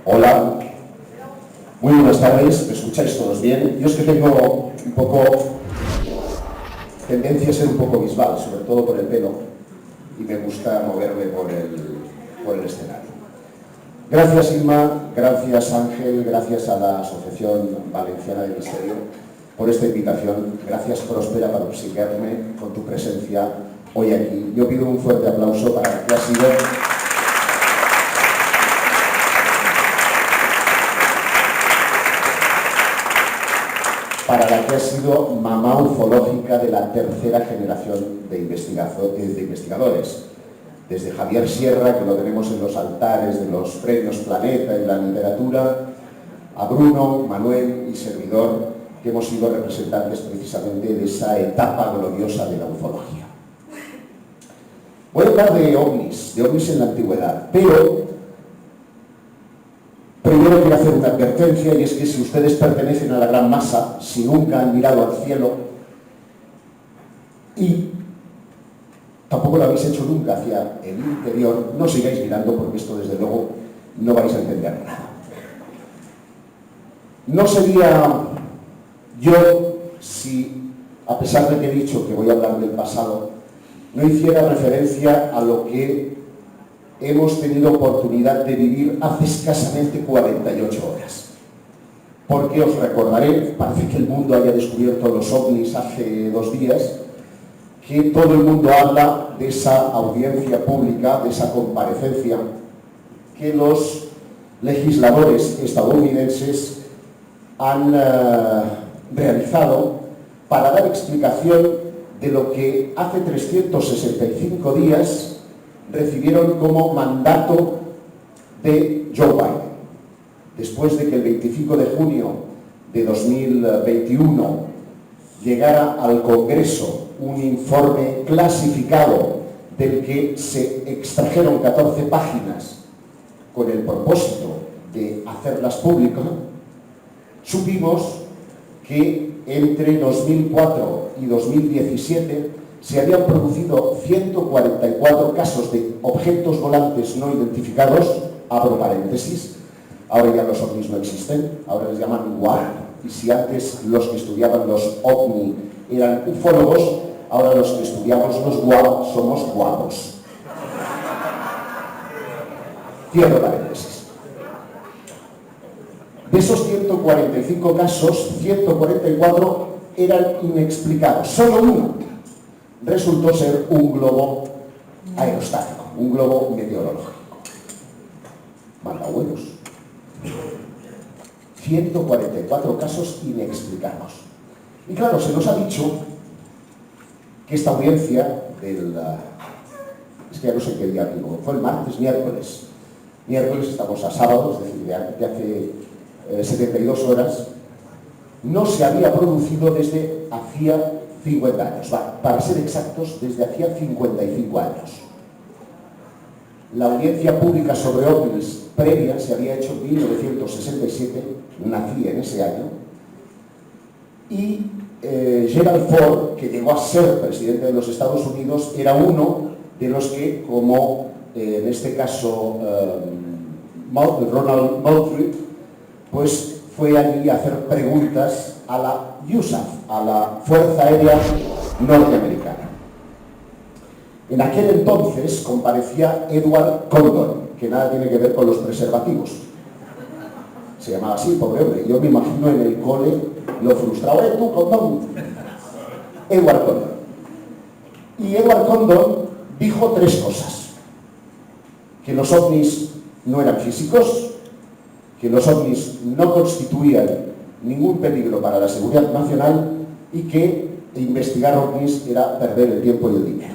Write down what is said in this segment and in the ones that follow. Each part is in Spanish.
Hola, muy buenas tardes, ¿me escucháis todos bien? Yo es que tengo un poco tendencia a ser un poco visual, sobre todo por el pelo, y me gusta moverme por el escenario. Gracias Irma, gracias Ángel, gracias a la Asociación Valenciana de Misterio por esta invitación. Gracias Próspera por obsequiarme con tu presencia hoy aquí. Yo pido un fuerte aplauso para la que ha sido mamá ufológica de la tercera generación de investigadores. Desde Javier Sierra, que lo tenemos en los altares de los premios Planeta en la literatura, a Bruno, Manuel y servidor, que hemos sido representantes precisamente de esa etapa gloriosa de la ufología. Voy a hablar de ovnis en la antigüedad, pero primero quiero hacer una advertencia, y es que si ustedes pertenecen a la gran masa, si nunca han mirado al cielo y tampoco lo habéis hecho nunca hacia el interior, no sigáis mirando, porque esto desde luego no vais a entender nada. No sería yo si, a pesar de que he dicho que voy a hablar del pasado, no hiciera referencia a lo que hemos tenido oportunidad de vivir hace escasamente 48 horas. Porque os recordaré, parece que el mundo haya descubierto los ovnis hace 2 días, que todo el mundo habla de esa audiencia pública, de esa comparecencia que los legisladores estadounidenses han realizado para dar explicación de lo que hace 365 días recibieron como mandato de Joe Biden. Después de que el 25 de junio de 2021 llegara al Congreso un informe clasificado del que se extrajeron 14 páginas con el propósito de hacerlas públicas, supimos que entre 2004 y 2017 se habían producido 144 casos de objetos volantes no identificados, abro paréntesis, ahora ya los ovnis no existen, ahora les llaman UAP, y si antes los que estudiaban los OVNI eran ufólogos, ahora los que estudiamos los UAP somos guapos. Cierro paréntesis. De esos 145 casos, 144 eran inexplicados. Solo uno resultó ser un globo aerostático, un globo meteorológico. Maldabuenos. 144 casos inexplicados. Y claro, se nos ha dicho que esta audiencia es que ya no sé qué día digo, fue el martes, miércoles, estamos a sábado, es decir, de hace 72 horas, no se había producido desde hacía 50 años, para ser exactos, desde hacía 55 años. La audiencia pública sobre ovnis previa se había hecho en 1967, nací en ese año, y Gerald Ford, que llegó a ser presidente de los Estados Unidos, era uno de los que, como en este caso Ronald Moultrie, pues fue allí a hacer preguntas a la USAF, a la Fuerza Aérea Norteamericana. En aquel entonces comparecía Edward Condon, que nada tiene que ver con los preservativos. Se llamaba así, pobre hombre. Yo me imagino en el cole lo frustrado. Tú, Condon! Edward Condon. Y Edward Condon dijo 3 cosas. Que los ovnis no eran físicos, que los ovnis no constituían ningún peligro para la seguridad nacional y que investigar ovnis era perder el tiempo y el dinero.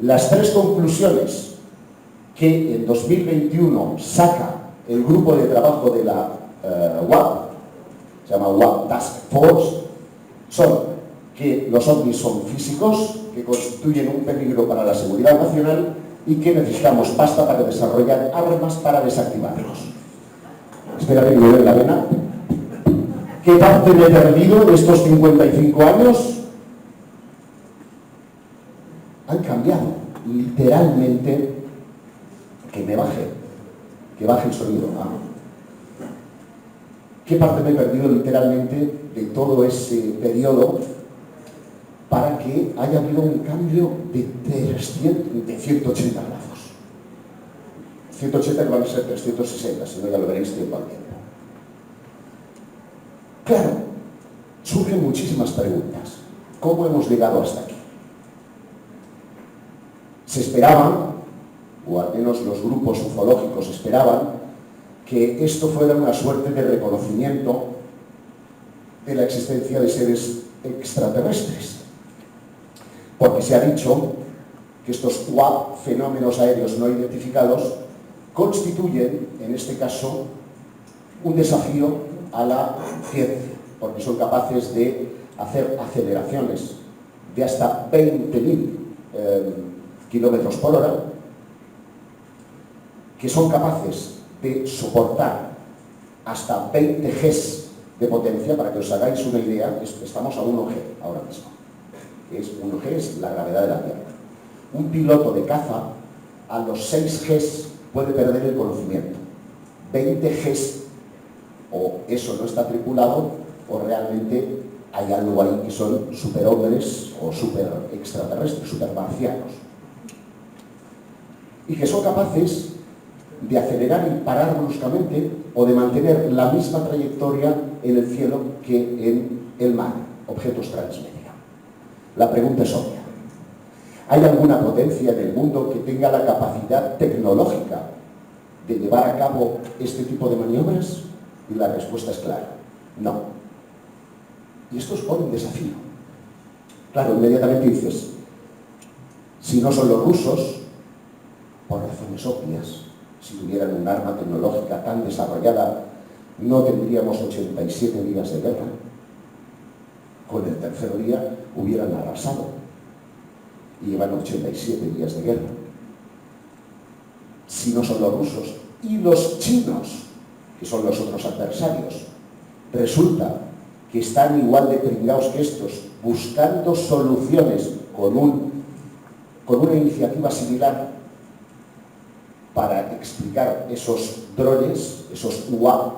Las 3 conclusiones que en 2021 saca el grupo de trabajo de la UAP, se llama UAP Task Force, son que los ovnis son físicos, que constituyen un peligro para la seguridad nacional y que necesitamos pasta para desarrollar armas para desactivarlos. Espérate que me dé la vena. ¿Qué parte me he perdido de estos 55 años? Han cambiado literalmente, que me bajé. Que baje el sonido. ¿Qué parte me he perdido literalmente de todo ese periodo para que haya habido un cambio de 180 grados? 180 que van a ser 360, si no ya lo veréis tiempo al tiempo. Claro, surgen muchísimas preguntas. ¿Cómo hemos llegado hasta aquí? Se esperaban, o al menos los grupos ufológicos esperaban, que esto fuera una suerte de reconocimiento de la existencia de seres extraterrestres. Porque se ha dicho que estos UAP, fenómenos aéreos no identificados, constituyen, en este caso, un desafío a la ciencia, porque son capaces de hacer aceleraciones de hasta 20.000 kilómetros por hora, que son capaces de soportar hasta 20 Gs de potencia. Para que os hagáis una idea, estamos a 1 G ahora mismo. 1 G es la gravedad de la Tierra. Un piloto de caza a los 6 Gs puede perder el conocimiento. 20 Gs, o eso no está tripulado, o realmente hay algo ahí que son superhombres o super extraterrestres, supermarcianos. Y que son capaces de acelerar y parar bruscamente o de mantener la misma trayectoria en el cielo que en el mar, objetos transmedia. La pregunta es obvia. ¿Hay alguna potencia en el mundo que tenga la capacidad tecnológica de llevar a cabo este tipo de maniobras? Y la respuesta es clara, no. Y esto os pone un desafío. Claro, inmediatamente dices, si no son los rusos, por razones obvias, si tuvieran un arma tecnológica tan desarrollada, no tendríamos 87 días de guerra. Con el tercer día hubieran arrasado. Y llevan 87 días de guerra. Si no son los rusos y los chinos, que son los otros adversarios, resulta que están igual de pringados que estos, buscando soluciones con una iniciativa similar para explicar esos drones, esos UAP,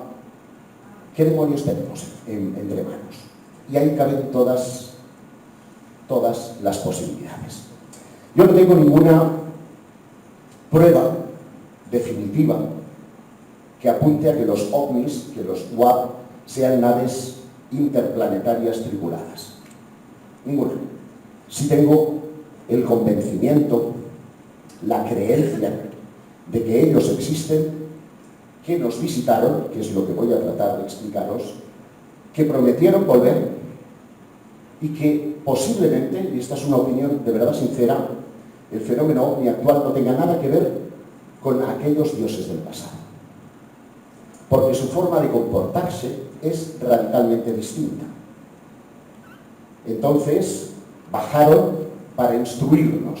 ¿qué demonios tenemos entre manos? Y ahí caben todas las posibilidades. Yo no tengo ninguna prueba definitiva que apunte a que los ovnis, que los UAP, sean naves interplanetarias tripuladas. Ninguna. Sí tengo el convencimiento, la creencia de que ellos existen, que nos visitaron, que es lo que voy a tratar de explicaros, que prometieron volver y que posiblemente, y esta es una opinión de verdad sincera, el fenómeno ovni actual no tenga nada que ver con aquellos dioses del pasado. Porque su forma de comportarse es radicalmente distinta. Entonces, bajaron para instruirnos,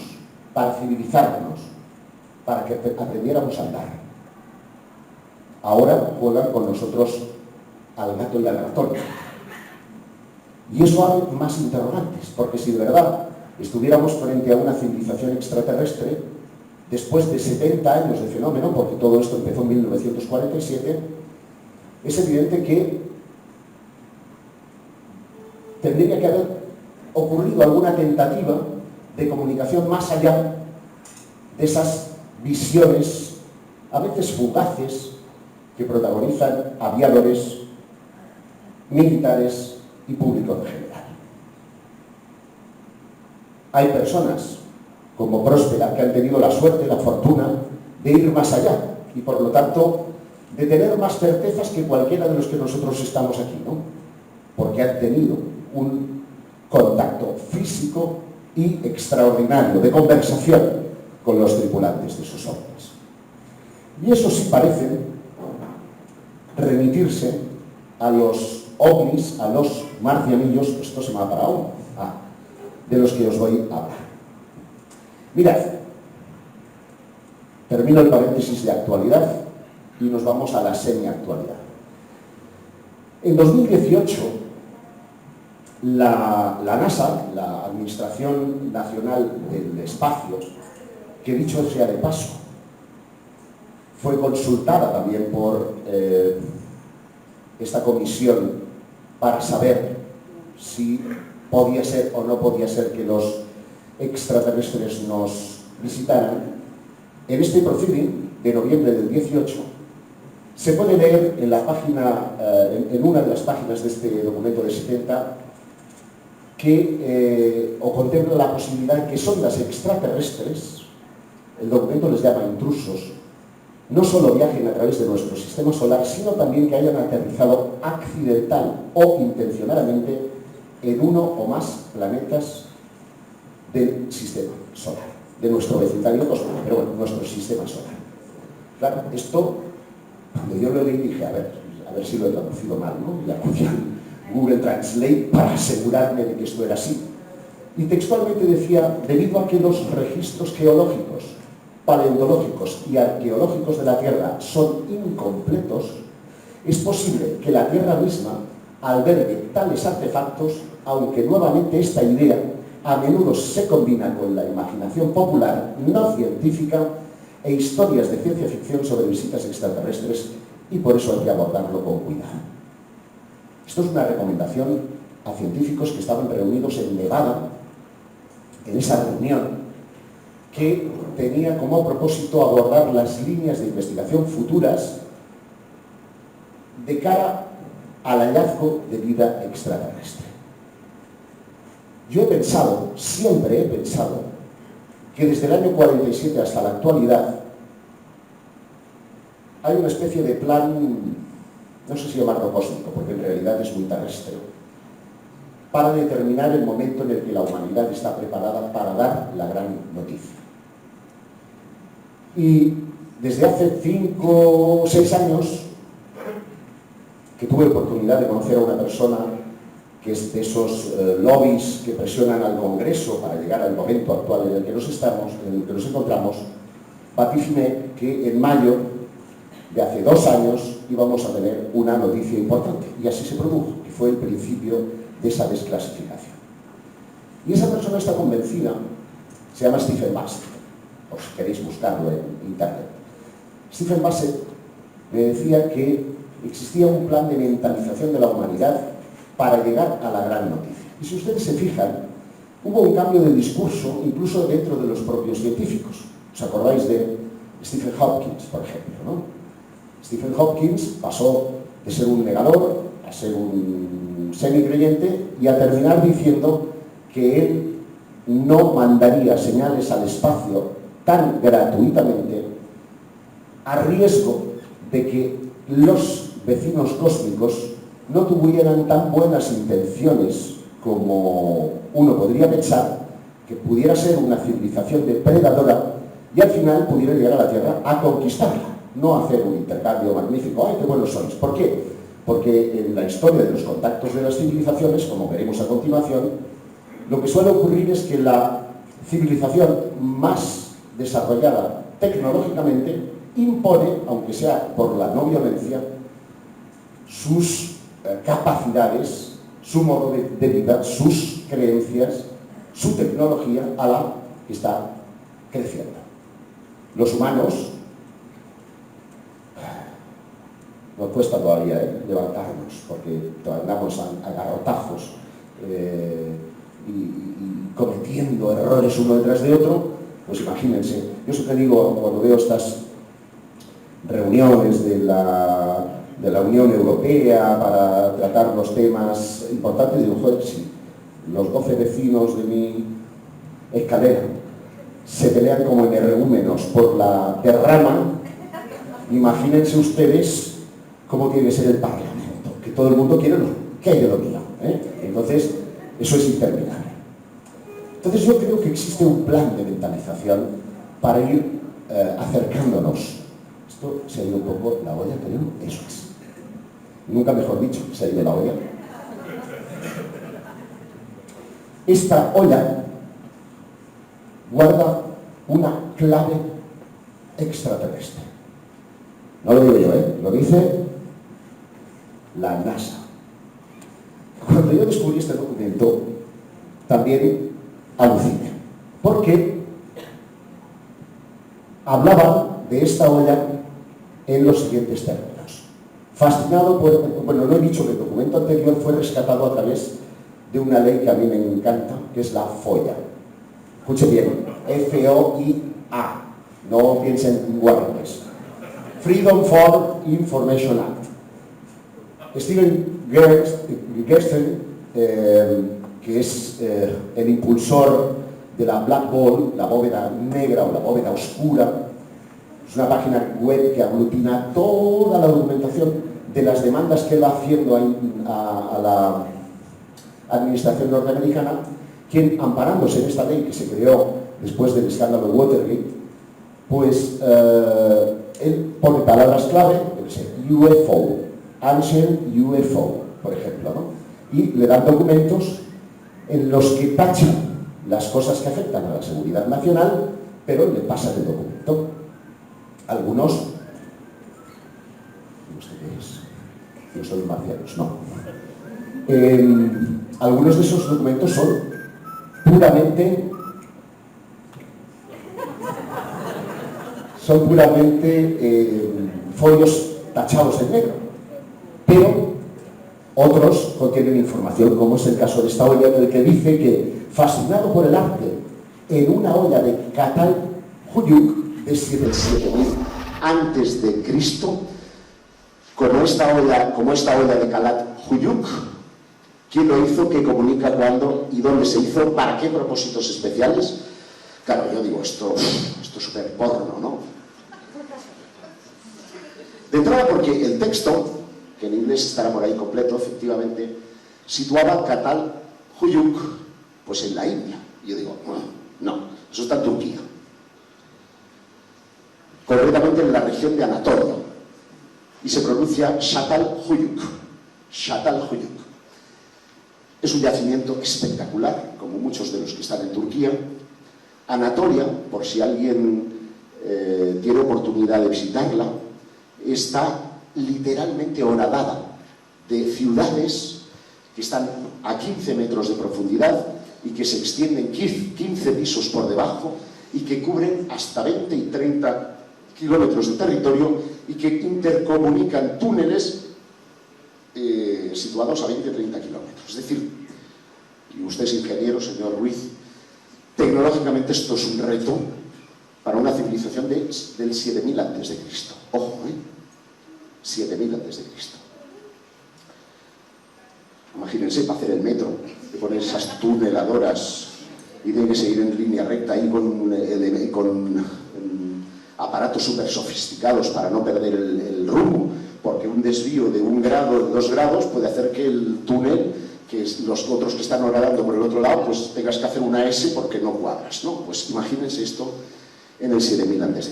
para civilizarnos, para que aprendiéramos a andar. Ahora juegan con nosotros al gato y al ratón. Y eso abre más interrogantes, porque si de verdad estuviéramos frente a una civilización extraterrestre, después de 70 años de fenómeno, porque todo esto empezó en 1947, es evidente que tendría que haber ocurrido alguna tentativa de comunicación más allá de esas visiones, a veces fugaces, que protagonizan aviadores, militares y público en general. Hay personas como Próspera que han tenido la suerte, la fortuna de ir más allá y por lo tanto de tener más certezas que cualquiera de los que nosotros estamos aquí, ¿no? Porque han tenido un contacto físico y extraordinario de conversación con los tripulantes de esos ovnis. Y eso sí parece remitirse a los ovnis, a los marcianillos, esto se me ha parado, de los que os voy a hablar. Mirad, termino el paréntesis de actualidad y nos vamos a la semi-actualidad. En 2018, la NASA, la Administración Nacional del Espacio, que dicho sea de paso, fue consultada también por esta comisión para saber si podía ser o no podía ser que los extraterrestres nos visitaran. En este proceeding de noviembre del 18 se puede leer en la página, en una de las páginas de este documento de 70, que contempla la posibilidad de que sondas extraterrestres, el documento les llama intrusos, no solo viajen a través de nuestro sistema solar, sino también que hayan aterrizado accidental o intencionadamente en uno o más planetas del sistema solar, de nuestro vecindario cósmico, pero bueno, nuestro sistema solar. Claro, esto, cuando yo lo leí dije, a ver si lo he traducido mal, ¿no? Y acudí a Google Translate para asegurarme de que esto era así. Y textualmente decía, debido a que los registros geológicos, paleontológicos y arqueológicos de la Tierra son incompletos, es posible que la Tierra misma albergue tales artefactos, aunque nuevamente esta idea a menudo se combina con la imaginación popular no científica e historias de ciencia ficción sobre visitas extraterrestres, y por eso hay que abordarlo con cuidado. Esto es una recomendación a científicos que estaban reunidos en Nevada, en esa reunión que tenía como propósito abordar las líneas de investigación futuras de cara al hallazgo de vida extraterrestre. Yo he pensado, siempre he pensado, que desde el año 47 hasta la actualidad hay una especie de plan, no sé si llamarlo cósmico, porque en realidad es muy terrestre, para determinar el momento en el que la humanidad está preparada para dar la gran noticia. Y desde hace 5 o 6 años que tuve oportunidad de conocer a una persona que es de esos lobbies que presionan al Congreso para llegar al momento actual en el que nos encontramos, vaticiné que en mayo de hace 2 años íbamos a tener una noticia importante, y así se produjo, que fue el principio de esa desclasificación. Y esa persona está convencida, se llama Stephen Bassett, por si queréis buscarlo en internet. Stephen Bassett me decía que existía un plan de mentalización de la humanidad para llegar a la gran noticia. Y si ustedes se fijan, hubo un cambio de discurso incluso dentro de los propios científicos. ¿Os acordáis de Stephen Hopkins, por ejemplo, ¿no? Stephen Hopkins pasó de ser un negador a ser un semicreyente y a terminar diciendo que él no mandaría señales al espacio tan gratuitamente a riesgo de que los vecinos cósmicos no tuvieran tan buenas intenciones como uno podría pensar, que pudiera ser una civilización depredadora y al final pudiera llegar a la Tierra a conquistarla, no hacer un intercambio magnífico. ¡Ay, qué buenos sois! ¿Por qué? Porque en la historia de los contactos de las civilizaciones, como veremos a continuación, lo que suele ocurrir es que la civilización más desarrollada tecnológicamente impone, aunque sea por la no violencia, sus capacidades, su modo de vida, sus creencias, su tecnología a la que está creciendo. Los humanos, nos cuesta todavía levantarnos, porque andamos a garrotazos y cometiendo errores uno detrás de otro. Pues imagínense, yo siempre digo, cuando veo estas reuniones de la Unión Europea para tratar los temas importantes, digo, joder, si los 12 vecinos de mi escalera se pelean como energúmenos por la derrama, imagínense ustedes cómo tiene que ser el Parlamento, que todo el mundo quiere lo que hay de lo mío, Entonces, eso es interminable. Entonces yo creo que existe un plan de mentalización para ir acercándonos. Esto se ha ido un poco la olla, creo, eso es. Nunca mejor dicho, se ha ido la olla. Esta olla guarda una clave extraterrestre. No lo digo yo, lo dice la NASA. Cuando yo descubrí este documento, también aluciné, porque hablaba de esta olla en los siguientes términos. Fascinado por... Bueno, lo he dicho que el documento anterior fue rescatado a través de una ley que a mí me encanta, que es la FOIA. Escuche bien, F-O-I-A, no piensen en guardias. Freedom for Information Act. Steven Gersten, que es el impulsor de la Black Ball, la bóveda negra o la bóveda oscura, es una página web que aglutina toda la documentación de las demandas que él va haciendo a la administración norteamericana, quien, amparándose en esta ley que se creó después del escándalo de Watergate, pues él pone palabras clave, UFO, Ancient UFO, por ejemplo, ¿no? Y le dan documentos en los que tachan las cosas que afectan a la seguridad nacional, pero le pasan el documento. Algunos, no sé qué es, no son marcianos, no. Algunos de esos documentos son puramente folios tachados en negro, pero otros contienen información, como es el caso de esta olla, en el que dice que, fascinado por el arte, en una olla de Catal Huyuk de 7000 antes de Cristo, como esta olla de Calat Huyuk, ¿quién lo hizo? ¿Qué comunica? ¿Cuándo? ¿Y dónde se hizo? ¿Para qué propósitos especiales? Claro, yo digo, esto es súper porno, ¿no? De entrada porque el texto, que en inglés estará por ahí completo, efectivamente, situaba Catal Huyuk, pues en la India. Y yo digo, no, eso está en Turquía. Concretamente en la región de Anatolia. Y se pronuncia Shatal Huyuk. Shatal Huyuk. Es un yacimiento espectacular, como muchos de los que están en Turquía. Anatolia, por si alguien tiene oportunidad de visitarla, está literalmente horadada de ciudades que están a 15 metros de profundidad y que se extienden 15 pisos por debajo y que cubren hasta 20 y 30 kilómetros de territorio y que intercomunican túneles situados a 20 y 30 kilómetros. Es decir, y usted es ingeniero, señor Ruiz, tecnológicamente esto es un reto para una civilización del 7000 a.C. Ojo, 7000 a.C. Imagínense, para hacer el metro, de poner esas tuneladoras y tiene que seguir en línea recta ahí con aparatos súper sofisticados para no perder el rumbo, porque un desvío de 1 grado, de 2 grados, puede hacer que el túnel, que los otros que están horadando por el otro lado, pues tengas que hacer una S porque no cuadras, ¿no? Pues imagínense esto en el 7000 a.C.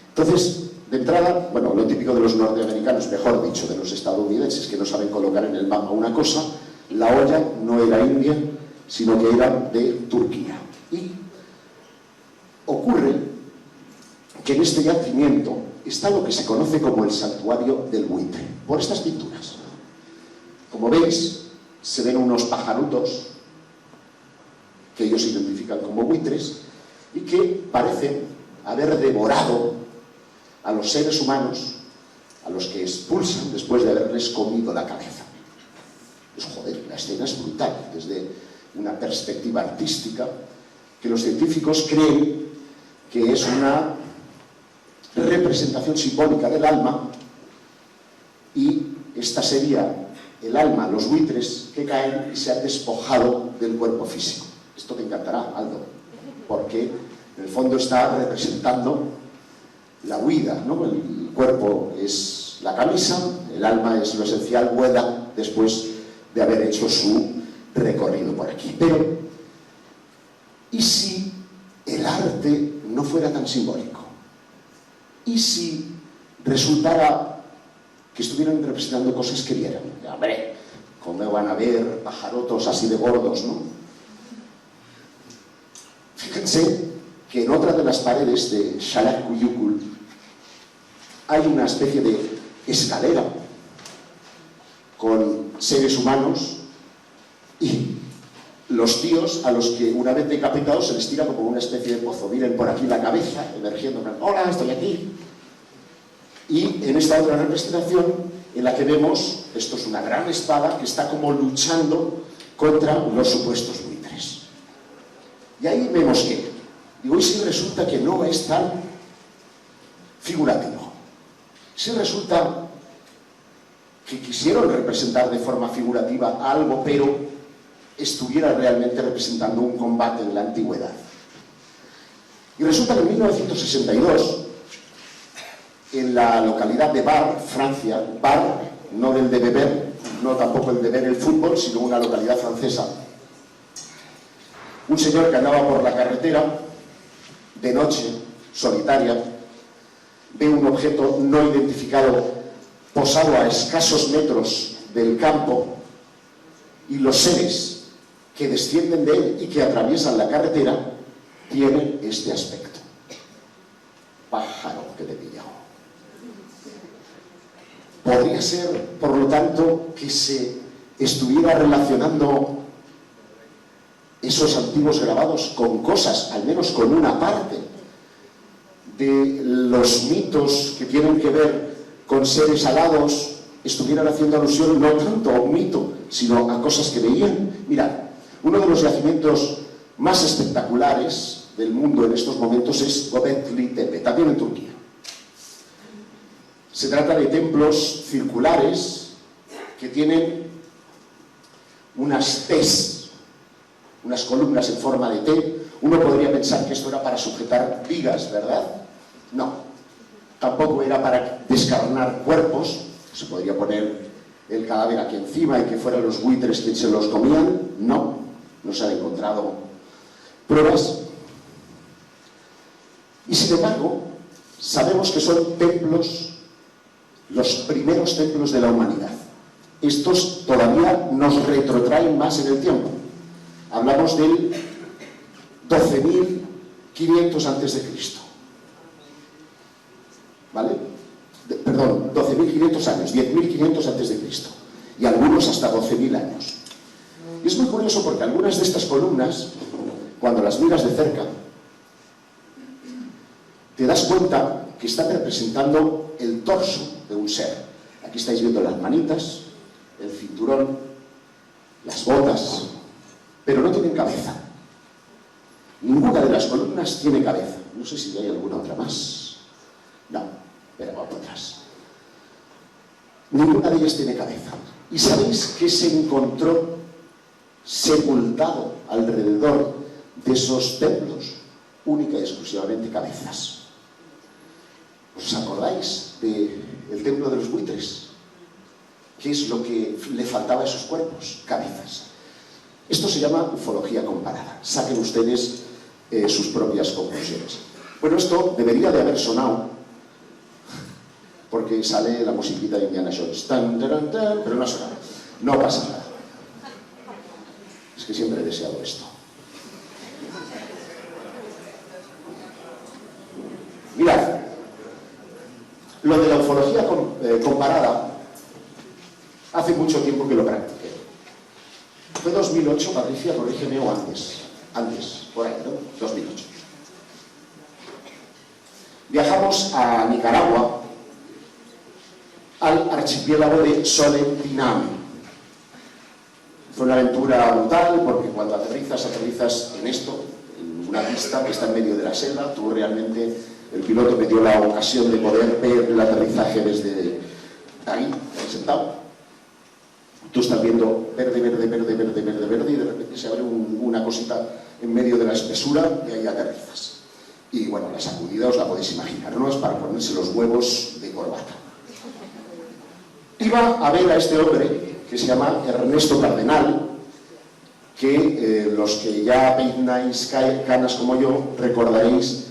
Entonces, de entrada, bueno, lo típico de los norteamericanos, mejor dicho, de los estadounidenses, que no saben colocar en el mapa una cosa, la olla no era india, sino que era de Turquía. Y ocurre que en este yacimiento está lo que se conoce como el santuario del buitre, por estas pinturas. Como veis, se ven unos pajarutos que ellos identifican como buitres y que parecen haber devorado a los seres humanos a los que expulsan después de haberles comido la cabeza. Pues joder, la escena es brutal desde una perspectiva artística que los científicos creen que es una representación simbólica del alma, y esta sería el alma, los buitres que caen y se han despojado del cuerpo físico. Esto te encantará, Aldo, porque en el fondo está representando la huida, ¿no? El cuerpo es la camisa, el alma es lo esencial, vuela después de haber hecho su recorrido por aquí. Pero, ¿y si el arte no fuera tan simbólico? ¿Y si resultara que estuvieran representando cosas que vieran? Hombre, ¿cómo van a ver pajarotos así de gordos, no? Fíjense que en otra de las paredes de Shalat Kuyukul hay una especie de escalera con seres humanos y los tíos a los que una vez decapitados se les tira como una especie de pozo. Miren por aquí la cabeza emergiendo. ¡Hola, estoy aquí! Y en esta otra representación, en la que vemos, esto es una gran espada que está como luchando contra los supuestos buitres. Y ahí vemos que, digo, y si resulta que no es tan figurativo, si resulta que quisieron representar de forma figurativa algo, pero estuviera realmente representando un combate en la antigüedad. Y resulta que en 1962, en la localidad de Bar, Francia, Bar, no del de beber, no tampoco el de ver el fútbol, sino una localidad francesa, un señor que andaba por la carretera de noche, solitaria, ve un objeto no identificado posado a escasos metros del campo, y los seres que descienden de él y que atraviesan la carretera tienen este aspecto. Pájaro que te pilla. Podría ser, por lo tanto, que se estuviera relacionando esos antiguos grabados con cosas, al menos con una parte de los mitos que tienen que ver con seres alados, estuvieran haciendo alusión no tanto a un mito, sino a cosas que veían. Mirad, uno de los yacimientos más espectaculares del mundo en estos momentos es Göbekli Tepe, también en Turquía. Se trata de templos circulares que tienen unas Ts, unas columnas en forma de T. Uno podría pensar que esto era para sujetar vigas, ¿verdad? No. Tampoco era para descarnar cuerpos. Se podría poner el cadáver aquí encima y que fueran los buitres quienes se los comían. No. No se han encontrado pruebas. Y sin embargo, sabemos que son templos, los primeros templos de la humanidad. Estos todavía nos retrotraen más en el tiempo. Hablamos del 12.500 a.C. ¿Vale? Perdón, 12.500 años, 10.500 a.C. y algunos hasta 12.000 años. Y es muy curioso porque algunas de estas columnas, cuando las miras de cerca, te das cuenta que están representando el torso de un ser. Aquí estáis viendo las manitas, el cinturón, las botas, pero no tienen cabeza. Ninguna de las columnas tiene cabeza. No sé si hay alguna otra más. No, pero vamos atrás. Ninguna de ellas tiene cabeza. ¿Y sabéis qué se encontró sepultado alrededor de esos templos? Única y exclusivamente cabezas. ¿Os acordáis del templo de los buitres? ¿Qué es lo que le faltaba a esos cuerpos? Cabezas. Esto se llama ufología comparada. Saquen ustedes sus propias conclusiones. Bueno, esto debería de haber sonado porque sale la musiquita de Indiana Jones. Tan, tan, tan, pero no ha sonado. No pasa nada. Es que siempre he deseado esto. Mirad, lo de la ufología comparada, hace mucho tiempo que lo practiqué. Fue 2008, Patricia, corrígeme, o antes, por ahí, ¿no? 2008. Viajamos a Nicaragua, al archipiélago de Solentiname. Fue una aventura brutal porque cuando aterrizas en esto, en una pista que está en medio de la selva. Tú realmente, el piloto me dio la ocasión de poder ver el aterrizaje desde ahí sentado. Tú estás viendo verde, verde, verde, verde, verde, verde, y de repente se abre una cosita en medio de la espesura y ahí aterrizas. Y bueno, la sacudida os la podéis imaginar, no es para ponerse los huevos de corbata. Iba a ver a este hombre que se llama Ernesto Cardenal, que los que ya peináis canas como yo recordaréis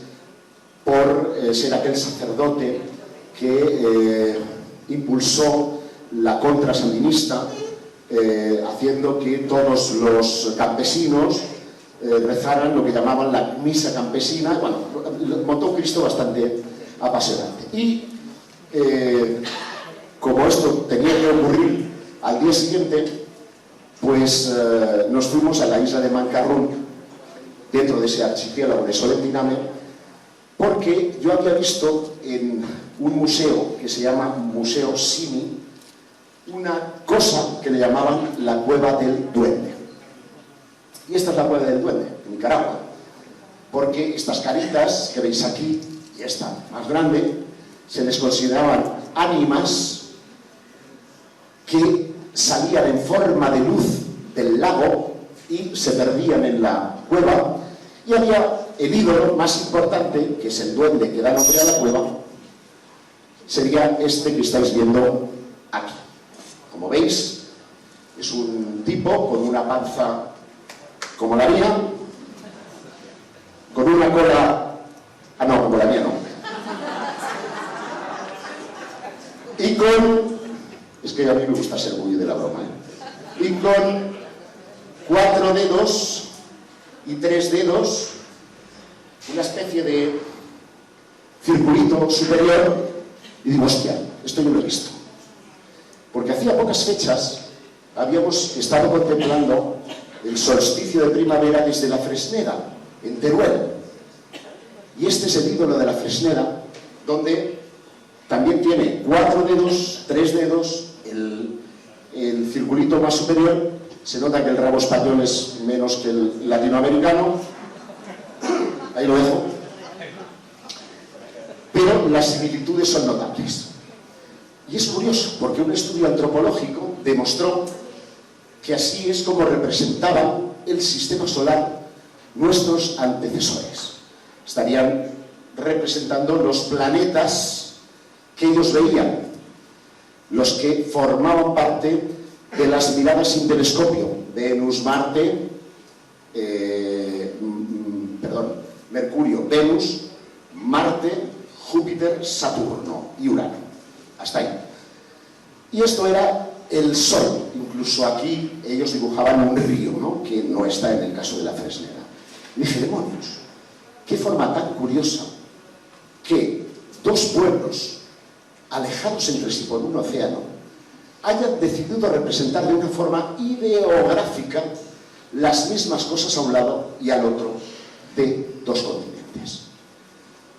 por ser aquel sacerdote que impulsó la contra sandinista, haciendo que todos los campesinos rezaran lo que llamaban la misa campesina. Bueno, montó un Cristo bastante apasionante. Y como esto tenía que ocurrir al día siguiente, pues nos fuimos a la isla de Mancarrón, dentro de ese archipiélago de Solentiname, porque yo había visto en un museo que se llama Museo Simi, una cosa que le llamaban la Cueva del Duende. Y esta es la Cueva del Duende, en Nicaragua, porque estas caritas que veis aquí, y esta más grande, se les consideraban ánimas que salían en forma de luz del lago y se perdían en la cueva, y había el ídolo más importante, que es el duende que da nombre a la cueva, sería este que estáis viendo aquí. Como veis, es un tipo con una panza como la mía, con una cola... Ah, no, como la mía no. Y con... Es que a mí me gusta ser muy de la broma, ¿eh? Y con 4 dedos y 3 dedos, una especie de circulito superior, y digo, hostia, esto yo lo he visto. Porque hacía pocas fechas habíamos estado contemplando el solsticio de primavera desde la Fresneda, en Teruel. Y este es el ídolo de la Fresneda, donde también tiene 4 dedos, 3 dedos, el circulito más superior. Se nota que el rabo español es menos que el latinoamericano. Ahí lo dejo. Pero las similitudes son notables. Y es curioso, porque un estudio antropológico demostró que así es como representaban el sistema solar nuestros antecesores. Estarían representando los planetas que ellos veían, los que formaban parte de las miradas sin telescopio: Venus, Marte, Mercurio, Venus, Marte, Júpiter, Saturno y Urano. Hasta ahí. Y esto era el Sol. Incluso aquí ellos dibujaban un río, ¿no?, que no está en el caso de la Fresneda. Y dije, demonios, qué forma tan curiosa que 2 pueblos alejados entre sí por un océano hayan decidido representar de una forma ideográfica las mismas cosas a un lado y al otro de 2 continentes.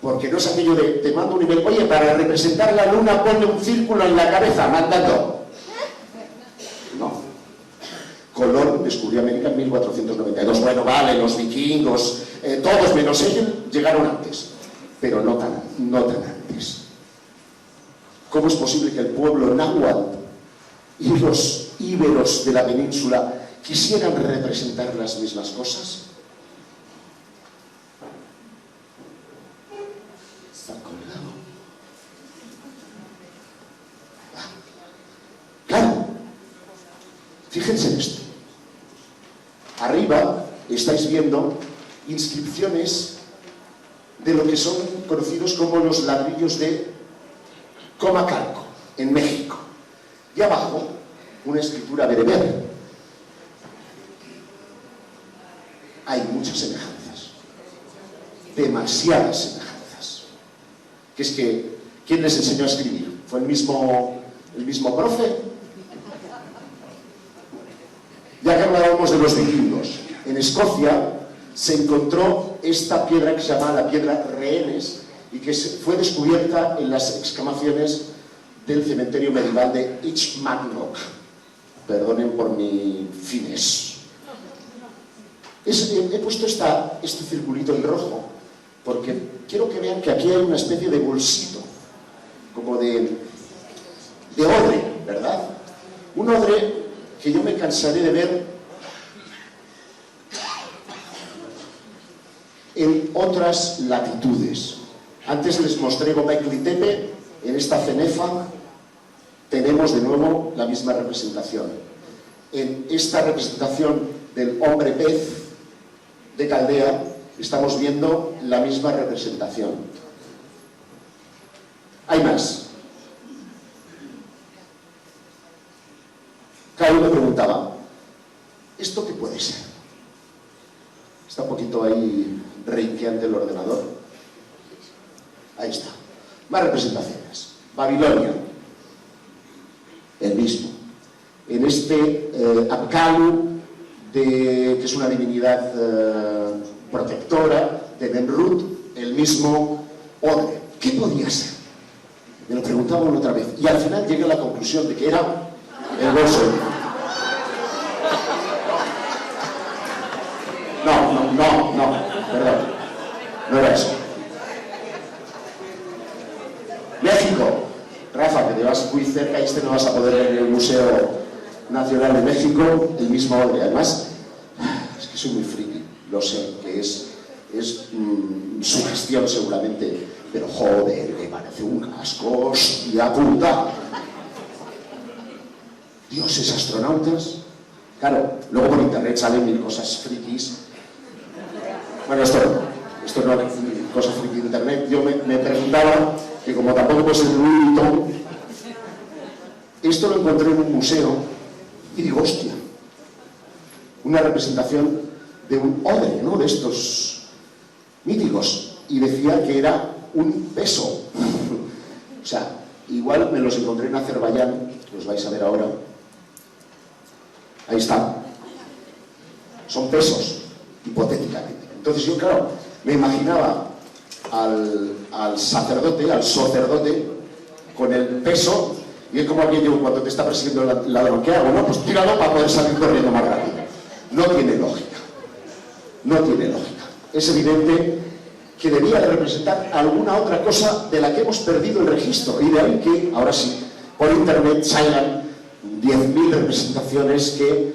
Porque no es aquello de, te mando un email, oye, para representar la luna ponle un círculo en la cabeza, mándalo. No. Colón descubrió América en 1492. Bueno, vale, los vikingos, todos menos ellos llegaron antes, pero no tan antes. ¿Cómo es posible que el pueblo náhuatl y los íberos de la península quisieran representar las mismas cosas? Está colgado. Claro. Fíjense en esto. Arriba estáis viendo inscripciones de lo que son conocidos como los ladrillos de Comacalco, en México. Y abajo, una escritura bereber. Hay muchas semejanzas. Demasiadas semejanzas. Que es que, ¿quién les enseñó a escribir? ¿Fue el mismo profe? Ya que hablábamos de los vikingos, en Escocia se encontró esta piedra que se llama la piedra Rehenes y que fue descubierta en las excavaciones del cementerio medieval de Ichmagnock. Perdonen por mi finés. He puesto este circulito en rojo porque quiero que vean que aquí hay una especie de bolsito, como de odre, ¿verdad? Un odre que yo me cansaré de ver en otras latitudes. Antes les mostré Gobekli Tepe. En esta cenefa tenemos de nuevo la misma representación. En esta representación del hombre pez de Caldea estamos viendo la misma representación. Hay más. Cada uno me preguntaba, ¿esto qué puede ser? Está un poquito ahí renqueante el ordenador. Ahí está. Más representaciones. Babilonia. El mismo. En este Apkalu, que es una divinidad protectora de Benrut, el mismo odre. ¿Qué podía ser? Me lo preguntaba una otra vez. Y al final llegué a la conclusión de que era el bolso. No, perdón. No era eso. México. Rafa, que te vas muy cerca y no vas a poder ver en el Museo Nacional de México el mismo orden. Además, es que soy muy friki, lo sé, que es sugestión seguramente, pero joder, me parece un casco, hostia puta. Dioses astronautas. Claro, luego por internet salen mil cosas frikis. Bueno, esto no es cosa friki de internet. Yo me preguntaba que como tampoco puede ser Louis Vuitton, esto lo encontré en un museo y digo, hostia, una representación de un odre, ¿no?, de estos míticos, y decía que era un peso. O sea, igual me los encontré en Azerbaiyán, los vais a ver ahora. Ahí están. Son pesos, hipotéticamente. Entonces yo, claro, me imaginaba al sacerdote, al sacerdote, con el peso, y es como aquello cuando te está persiguiendo el ladrón. ¿Qué hago? No, pues tíralo para poder salir corriendo más rápido. No tiene lógica. No tiene lógica. Es evidente que debía de representar alguna otra cosa de la que hemos perdido el registro, y de ahí que, ahora sí, por internet salgan 10.000 representaciones que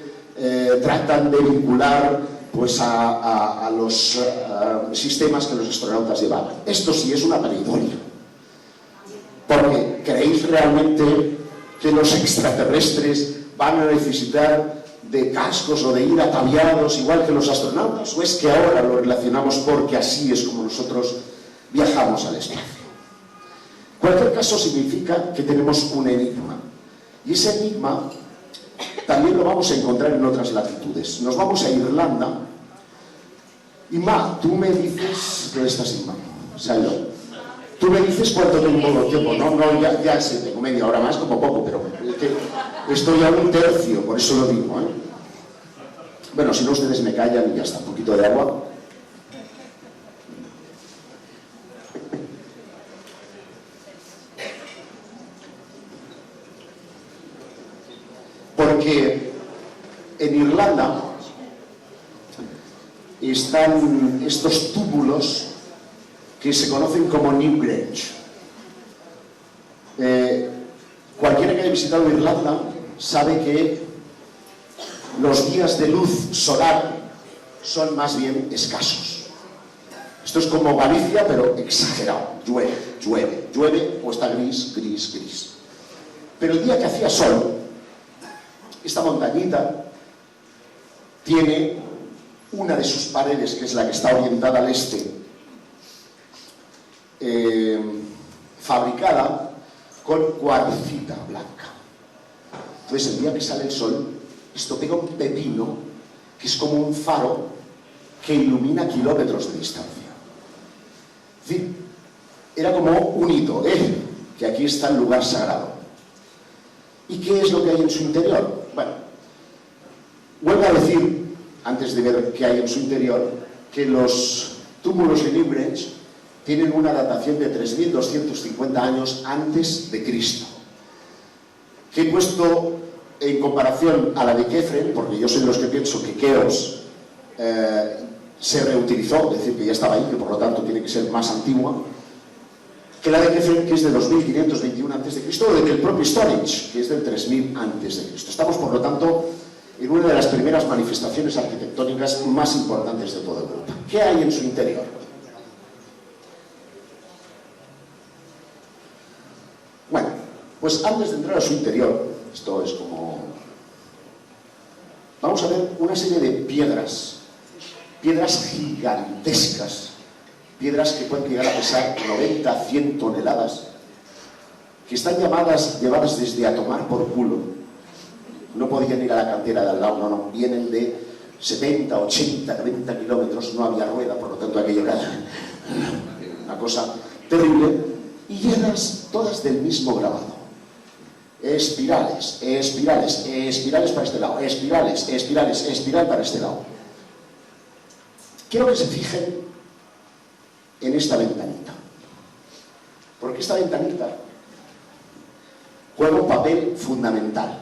tratan de vincular pues a los sistemas que los astronautas llevaban. Esto sí es una pareidolia. Porque ¿creéis realmente que los extraterrestres van a necesitar de cascos o de ir ataviados igual que los astronautas? ¿O es que ahora lo relacionamos porque así es como nosotros viajamos al espacio? Cualquier caso significa que tenemos un enigma. Y ese enigma también lo vamos a encontrar en otras latitudes. Nos vamos a Irlanda. Inma, tú me dices... ¿Dónde estás, Inma? Salud. Tú me dices cuánto tengo de tiempo. No, ya sé, tengo media hora más, como poco, pero es que estoy a un tercio, por eso lo digo, ¿eh? Bueno, si no, ustedes me callan y ya está. Un poquito de agua. Porque en Irlanda están estos túmulos que se conocen como Newgrange. Cualquiera que haya visitado Irlanda sabe que los días de luz solar son más bien escasos. Esto es como Galicia, pero exagerado. Llueve, o está gris. Pero el día que hacía sol, esta montañita tiene una de sus paredes, que es la que está orientada al este, fabricada con cuarcita blanca. Entonces el día que sale el sol, esto pega un pepino que es como un faro que ilumina kilómetros de distancia. Es decir, era como un hito, que aquí está el lugar sagrado. ¿Y qué es lo que hay en su interior? Bueno, vuelvo a decir, antes de ver qué hay en su interior, que los túmulos de Newgrange tienen una datación de 3.250 años antes de Cristo. Que he puesto en comparación a la de Kefren, porque yo soy de los que pienso que Keops se reutilizó, es decir, que ya estaba ahí, que por lo tanto tiene que ser más antigua, que la de Kefren, que es de 2521 a.C., o de que el propio Stonehenge, que es del 3000 a.C. Estamos, por lo tanto, en una de las primeras manifestaciones arquitectónicas más importantes de toda Europa. ¿Qué hay en su interior? Bueno, pues antes de entrar a su interior, esto es como... Vamos a ver una serie de piedras gigantescas, piedras que pueden llegar a pesar 90, 100 toneladas, que están llevadas desde a tomar por culo. No podían ir a la cantera de al lado, no, vienen de 70, 80, 90 kilómetros, no había rueda, por lo tanto aquello era una cosa terrible, y llenas todas del mismo grabado. Espirales para este lado, espiral para este lado. Quiero que se fijen en esta ventanita, porque esta ventanita juega un papel fundamental.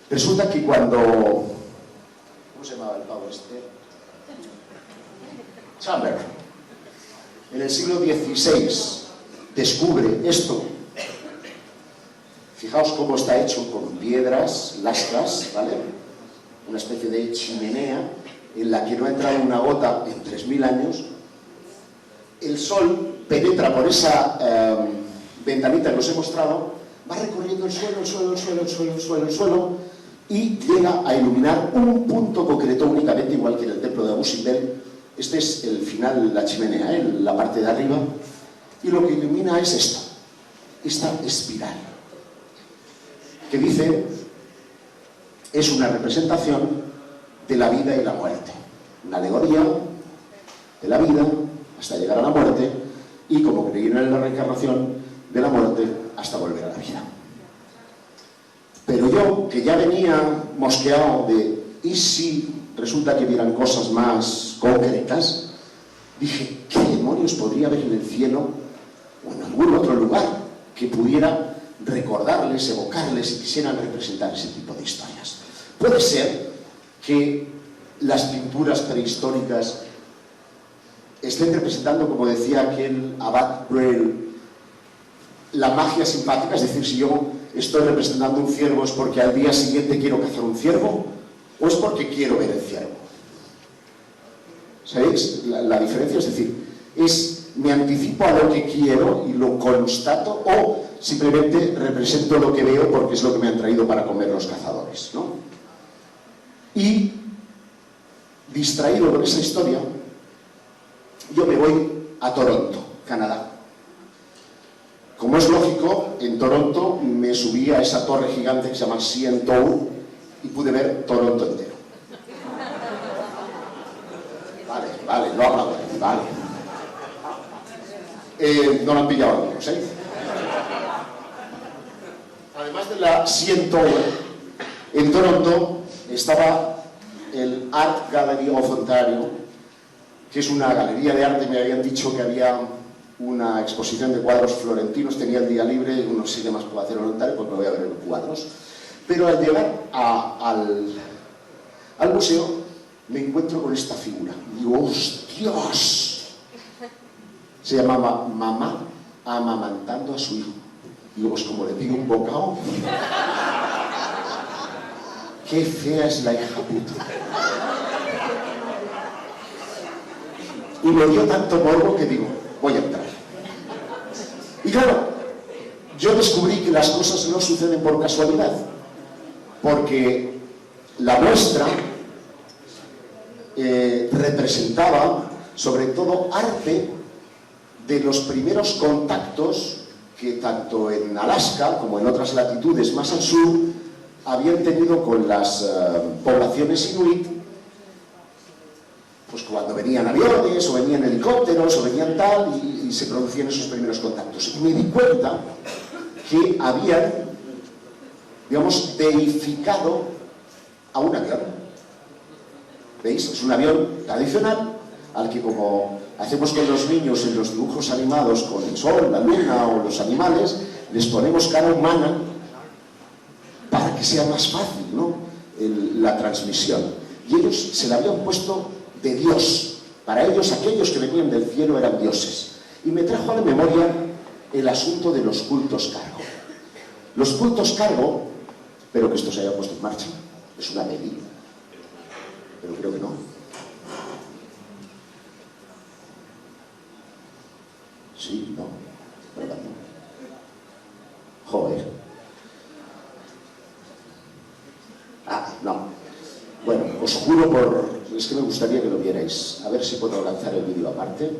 Resulta que cuando... ¿Cómo se llamaba el pavo este? Chamberlain. En el siglo XVI descubre esto. Fijaos cómo está hecho con piedras, lascas, ¿vale? Una especie de chimenea en la que no ha entrado una gota en 3000 años. El sol penetra por esa ventanita que os he mostrado, va recorriendo el suelo y llega a iluminar un punto concreto únicamente, igual que en el templo de Abu Simbel. Este es el final, la chimenea, la parte de arriba, y lo que ilumina es esto, esta espiral, que dice, es una representación de la vida y la muerte, una alegoría de la vida hasta llegar a la muerte, y como creyeron en la reencarnación, de la muerte hasta volver a la vida. Pero yo, que ya venía mosqueado de, ¿y si resulta que vieran cosas más concretas? Dije, ¿qué demonios podría haber en el cielo o en algún otro lugar que pudiera recordarles, evocarles y quisieran representar ese tipo de historias? Puede ser que las pinturas prehistóricas estén representando, como decía aquel Abad Brel, la magia simpática, es decir, si yo estoy representando un ciervo es porque al día siguiente quiero cazar un ciervo, o es porque quiero ver el ciervo. ¿Sabéis la diferencia? Es decir, me anticipo a lo que quiero y lo constato, o simplemente represento lo que veo porque es lo que me han traído para comer los cazadores, ¿no? Y distraído con esa historia, yo me voy a Toronto, Canadá. Como es lógico, en Toronto me subí a esa torre gigante que se llama CN Tower y pude ver Toronto entero. Vale, no hablo, vale. No lo han pillado algunos, ¿eh? Además de la CN Tower, en Toronto estaba el Art Gallery of Ontario, que es una galería de arte. Me habían dicho que había una exposición de cuadros florentinos, tenía el día libre y no sé qué más puedo hacer en Ontario, pues me voy a ver los cuadros. Pero al llegar al museo me encuentro con esta figura. Digo, ¡hostias! Se llamaba Mamá amamantando a su hijo. Digo, pues como le pido un bocado. ¡Qué fea es la hija puta! Y me dio tanto morbo que digo, voy a entrar. Y claro, yo descubrí que las cosas no suceden por casualidad, porque la muestra representaba sobre todo arte de los primeros contactos que tanto en Alaska como en otras latitudes más al sur habían tenido con las poblaciones inuit, pues cuando venían aviones o venían helicópteros o venían tal y se producían esos primeros contactos. Y me di cuenta que habían, digamos, deificado a un avión. ¿Veis? Es un avión tradicional al que, como hacemos con los niños en los dibujos animados con el sol, la luna o los animales, les ponemos cara humana para que sea más fácil, ¿no?, la transmisión. Y ellos se la habían puesto de Dios. Para ellos, aquellos que venían del cielo eran dioses. Y me trajo a la memoria el asunto de los cultos cargo. Los cultos cargo, espero que esto se haya puesto en marcha, es una medida, pero creo que no. Sí, no, ¿verdad? Joder. No. Bueno, os juro por... Es que me gustaría que lo vierais. A ver si puedo lanzar el vídeo aparte.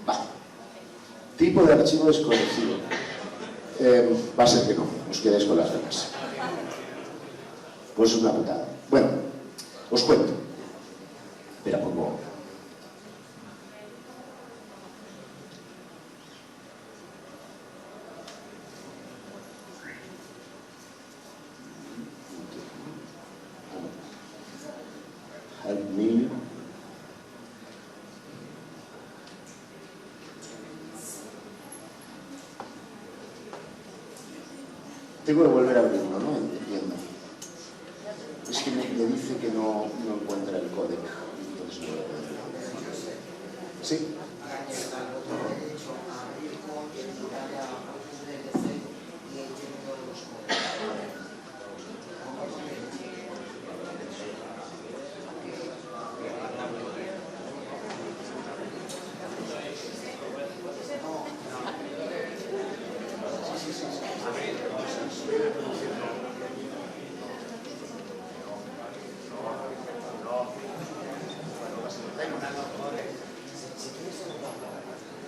Vale. Tipo de archivo desconocido. Va a ser que no, os quedáis con las ganas. Pues es una putada. Bueno, os cuento. Espera, pongo... Tengo que volver a abrirlo, ¿no? Entiendo. Es que me dice que no encuentra el códec. Entonces no lo puedo abrir. ¿Sí?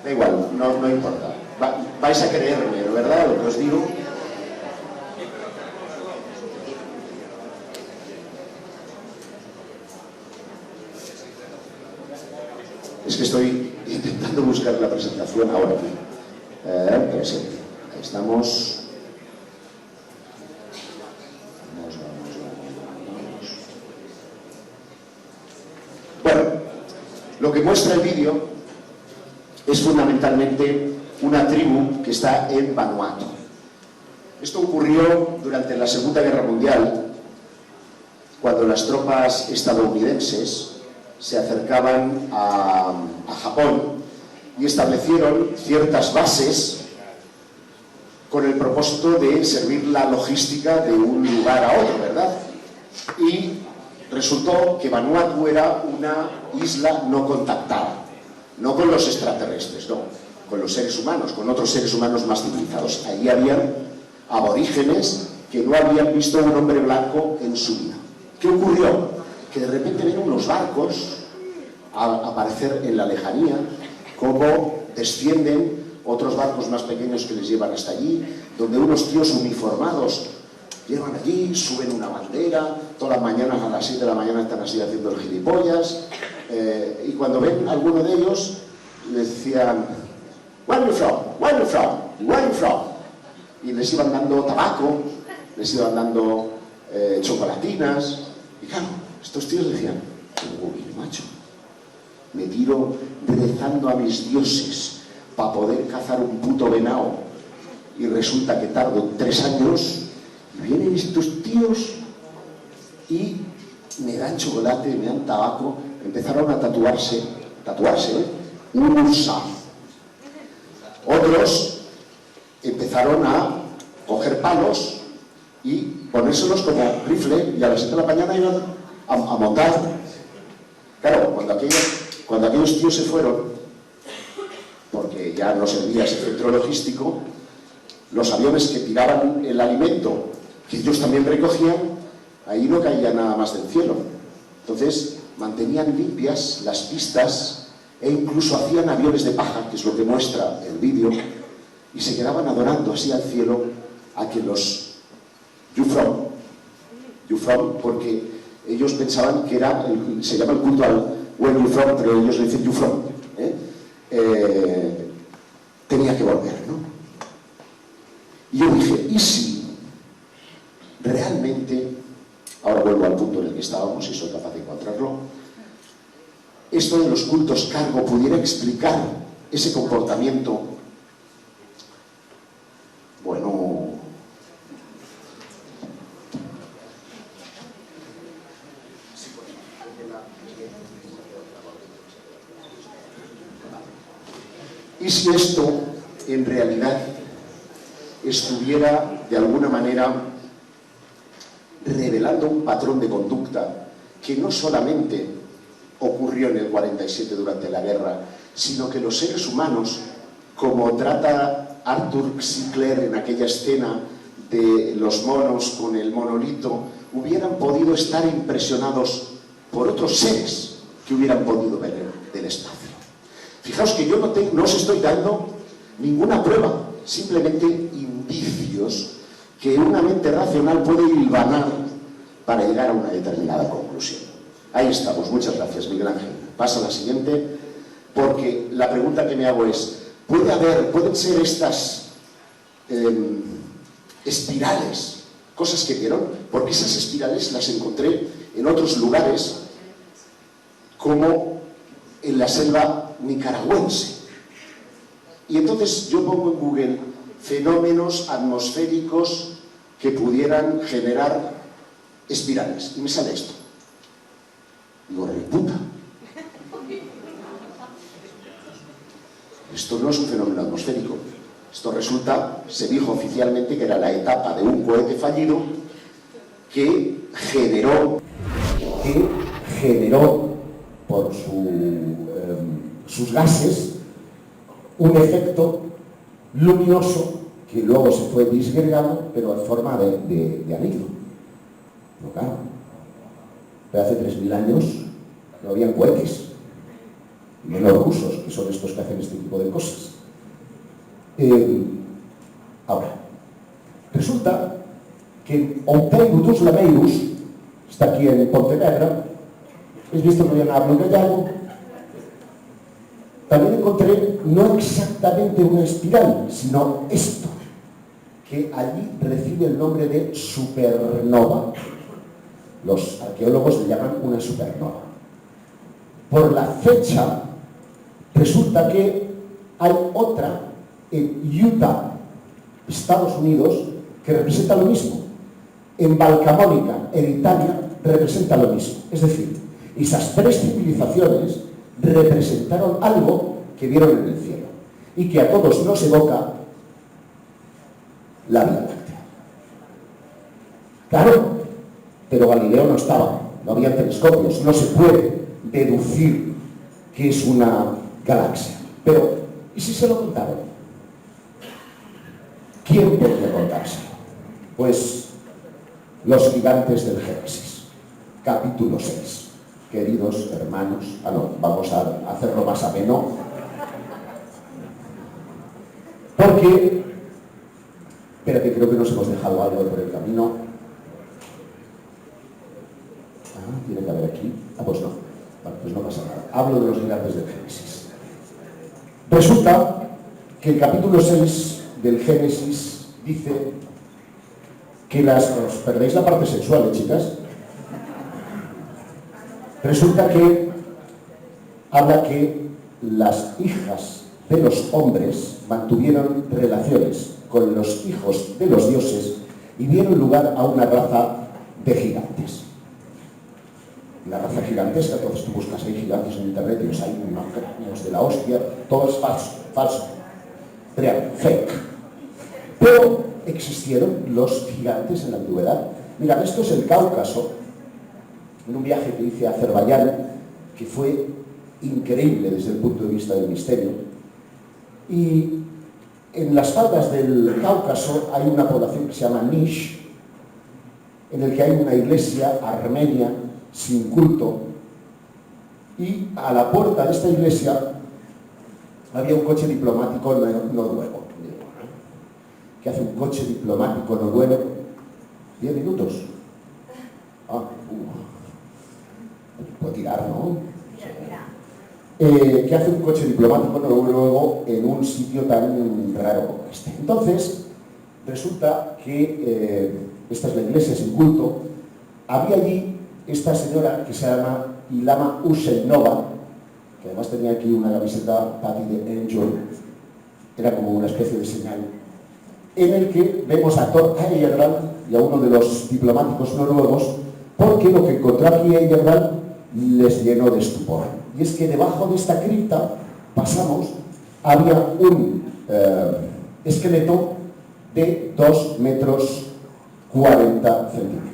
Da igual, no importa. Vais a creerme, ¿verdad? Lo que os digo. Es que estoy intentando buscar la presentación ahora aquí. Presente. Ahí estamos. Bueno, lo que muestra el vídeo es fundamentalmente una tribu que está en Vanuatu. Esto ocurrió durante la Segunda Guerra Mundial, cuando las tropas estadounidenses se acercaban a Japón y establecieron ciertas bases con el propósito de servir la logística de un lugar a otro, ¿verdad? Y resultó que Vanuatu era una isla no contactada. No con los extraterrestres, no, con los seres humanos, con otros seres humanos más civilizados. Allí habían aborígenes que no habían visto a un hombre blanco en su vida. ¿Qué ocurrió? Que de repente ven unos barcos a aparecer en la lejanía, como descienden otros barcos más pequeños que les llevan hasta allí, donde unos tíos uniformados llegan allí, suben una bandera, todas las mañanas a las 7 de la mañana están así haciendo el gilipollas. Y cuando ven a alguno de ellos, les decían, "Where are you from? Where are you from? Where are you from?" Y les iban dando tabaco, les iban dando chocolatinas. Y claro, estos tíos decían, "Uy, macho, me tiro rezando a mis dioses para poder cazar un puto venado. Y resulta que tardo 3 años, y vienen estos tíos y me dan chocolate, me dan tabaco." Empezaron a tatuarse, USA. Otros empezaron a coger palos y ponérselos como rifle, y a las 7 de la mañana iban a montar. Claro, cuando aquellos tíos se fueron, porque ya no servía ese centro logístico, los aviones que tiraban el alimento, que ellos también recogían, ahí no caía nada más del cielo. Entonces mantenían limpias las pistas e incluso hacían aviones de paja, que es lo que muestra el vídeo, y se quedaban adorando así al cielo a que los You from, porque ellos pensaban que era, se llama el culto al Where you from, pero ellos le dicen You from, tenía que volver, ¿no? Y yo dije, ¿y si realmente, ahora vuelvo al punto en el que estábamos y soy capaz de encontrarlo, esto de los cultos cargo pudiera explicar ese comportamiento? Bueno, ¿y si esto en realidad estuviera de alguna manera revelando un patrón de conducta que no solamente ocurrió en el 47 durante la guerra, sino que los seres humanos, como trata Arthur C. Clarke en aquella escena de los monos con el monolito, hubieran podido estar impresionados por otros seres que hubieran podido ver del espacio? Fijaos que yo no os estoy dando ninguna prueba, simplemente indicios que una mente racional puede hilvanar para llegar a una determinada conclusión. Ahí estamos, muchas gracias, Miguel Ángel. Pasa a la siguiente, porque la pregunta que me hago es, ¿pueden ser estas espirales cosas que vieron? Porque esas espirales las encontré en otros lugares, como en la selva nicaragüense. Y entonces yo pongo en Google fenómenos atmosféricos que pudieran generar espirales. Y me sale esto. Digo, reputa. Esto no es un fenómeno atmosférico. Esto resulta, se dijo oficialmente que era la etapa de un cohete fallido que generó por sus gases un efecto luminoso que luego se fue disgregando, pero en forma de anillo. No, claro. Pero hace 3.000 años no habían cohetes, menos rusos, que son estos que hacen este tipo de cosas. Ahora, resulta que Outeiro Lameirus, está aquí en Pontevedra, ¿habéis visto que yo hablo gallego? También encontré no exactamente una espiral, sino esto, que allí recibe el nombre de supernova. Los arqueólogos le llaman una supernova. Por la fecha, resulta que hay otra en Utah, Estados Unidos, que representa lo mismo. En Valcamónica, en Italia, representa lo mismo. Es decir, esas tres civilizaciones representaron algo que vieron en el cielo y que a todos nos evoca la Vía Láctea. Claro, pero Galileo no estaba, no había telescopios, no se puede deducir que es una galaxia. Pero, ¿y si se lo contaron? ¿Quién podría contárselo? Pues los gigantes del Génesis, capítulo 6. Queridos hermanos, vamos a hacerlo más ameno, porque, espérate, creo que nos hemos dejado algo por el camino. Tiene que haber aquí. Pues no. Vale, pues no pasa nada. Hablo de los gigantes del Génesis. Resulta que el capítulo 6 del Génesis dice que os perdéis la parte sexual, chicas. Resulta que habla que las hijas de los hombres mantuvieron relaciones con los hijos de los dioses y dieron lugar a una raza de gigantes. La raza gigantesca, entonces tú buscas ahí gigantes en internet y los hay unos cráneos de la hostia, todo es falso, real, fake. Pero existieron los gigantes en la antigüedad. Mira, esto es el Cáucaso, en un viaje que hice a Azerbaiyán, que fue increíble desde el punto de vista del misterio. Y en las faldas del Cáucaso hay una población que se llama Nish, en el que hay una iglesia armenia sin culto, y a la puerta de esta iglesia había un coche diplomático noruego. ¿Qué hace un coche diplomático noruego? 10 minutos. Puedo tirar, ¿no? ¿Qué hace un coche diplomático noruego en un sitio tan raro como este? Entonces, resulta que esta es la iglesia sin culto. Había allí esta señora que se llama Ilham Hüseyinova, que además tenía aquí una camiseta Patty de Angel, era como una especie de señal, en el que vemos a Thor Heyerdahl y a uno de los diplomáticos noruegos, porque lo que encontró aquí Heyerdahl les llenó de estupor. Y es que debajo de esta cripta había un esqueleto de 2 metros 40 centímetros.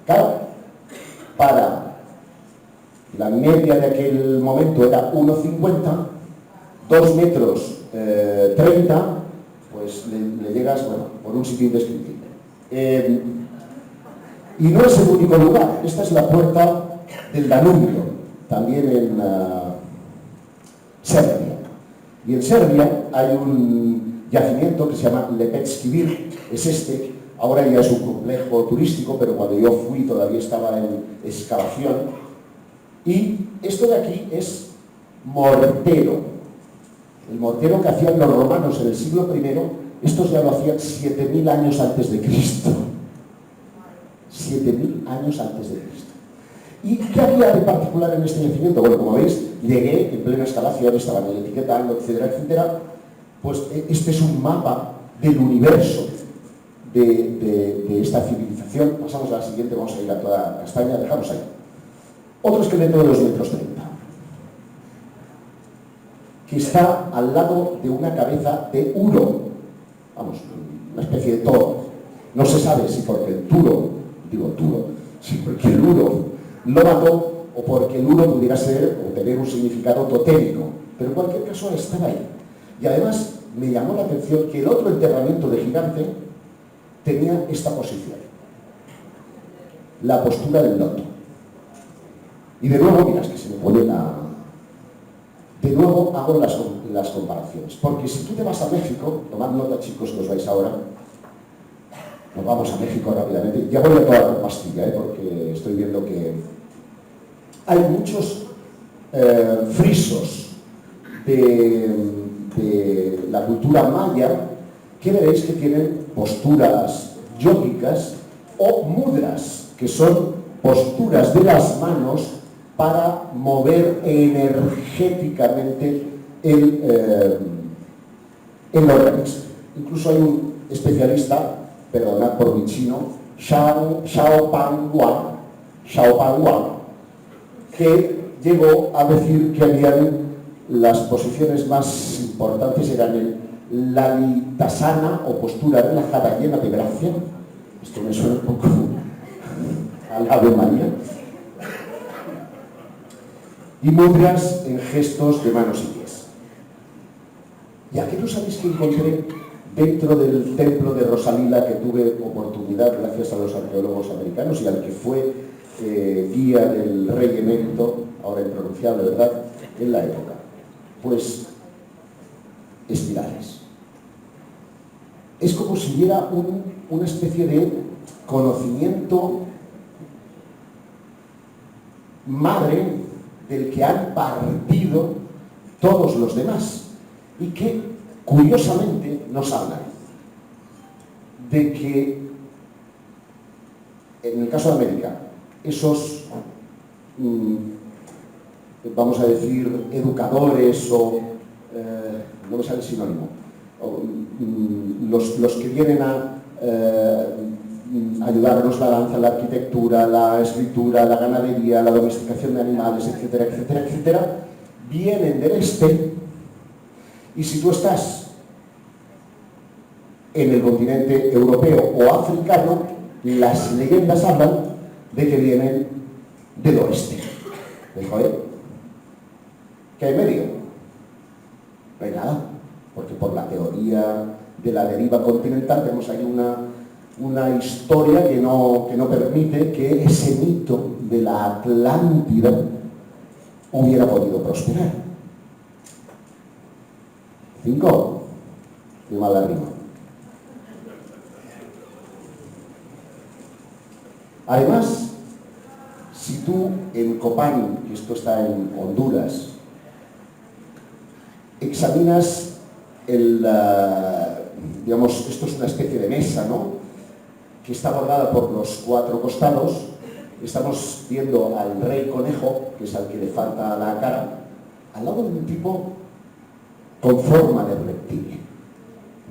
Claro, para la media de aquel momento era 1,50, 2 metros 30, pues le llegas, bueno, por un sitio indescriptible. Y no es el único lugar, esta es la puerta del Danubio, también en Serbia. Y en Serbia hay un yacimiento que se llama Lepečki Vir, es este. Ahora ya es un complejo turístico, pero cuando yo fui todavía estaba en excavación. Y esto de aquí es mortero. El mortero que hacían los romanos en el siglo I, estos ya lo hacían 7.000 años antes de Cristo. 7.000 años antes de Cristo. ¿Y qué había de particular en este yacimiento? Bueno, como veis, llegué en plena excavación, estaban etiquetando, etcétera, etcétera. Pues este es un mapa del universo de esta civilización. Pasamos a la siguiente, vamos a ir a toda castaña, dejamos ahí. Otro esqueleto de 2,30 metros, que está al lado de una cabeza de Uro, vamos, una especie de toro. No se sabe si porque el Turo, si porque el Uro lo mató o porque el Uro pudiera ser o tener un significado totémico, pero en cualquier caso estaba ahí. Y además me llamó la atención que el otro enterramiento de gigante tenía esta posición, la postura del loto. Y de nuevo, miras que se me pone la... De nuevo hago las comparaciones, porque si tú te vas a México, tomad nota chicos que os vais ahora, nos vamos a México rápidamente, ya voy a toda la pastilla, porque estoy viendo que hay muchos frisos de la cultura maya que veréis que tienen posturas yógicas o mudras, que son posturas de las manos para mover energéticamente el organismo. Incluso hay un especialista, perdonad por mi chino, Xiao Pan Guan, que llegó a decir que habían las posiciones más importantes eran el Lalitasana o postura relajada llena de gracia. Esto me suena un poco al Ave María. Y mudras en gestos de manos y pies. ¿Y a qué no sabéis que encontré dentro del templo de Rosalila, que tuve oportunidad gracias a los arqueólogos americanos y al que fue guía del rey emérito, ahora impronunciable, ¿verdad?, en la época? Pues espirales. Es como si hubiera una especie de conocimiento madre del que han partido todos los demás y que curiosamente nos hablan de que en el caso de América esos vamos a decir educadores o no me sale el sinónimo, los que vienen a ayudarnos la danza, la arquitectura, la escritura, la ganadería, la domesticación de animales, etcétera, etcétera, etcétera, vienen del este. Y si tú estás en el continente europeo o africano, las leyendas hablan de que vienen del oeste. ¿Dejo ahí? ¿Qué hay en medio? No hay nada, porque por la teoría de la deriva continental tenemos ahí una historia que no permite que ese mito de la Atlántida hubiera podido prosperar. 5. Qué mala rima. Además, si tú en Copán, que esto está en Honduras, examinas digamos, esto es una especie de mesa, ¿no?, que está bordada por los 4 costados. Estamos viendo al rey conejo, que es al que le falta la cara, al lado de un tipo con forma de reptil.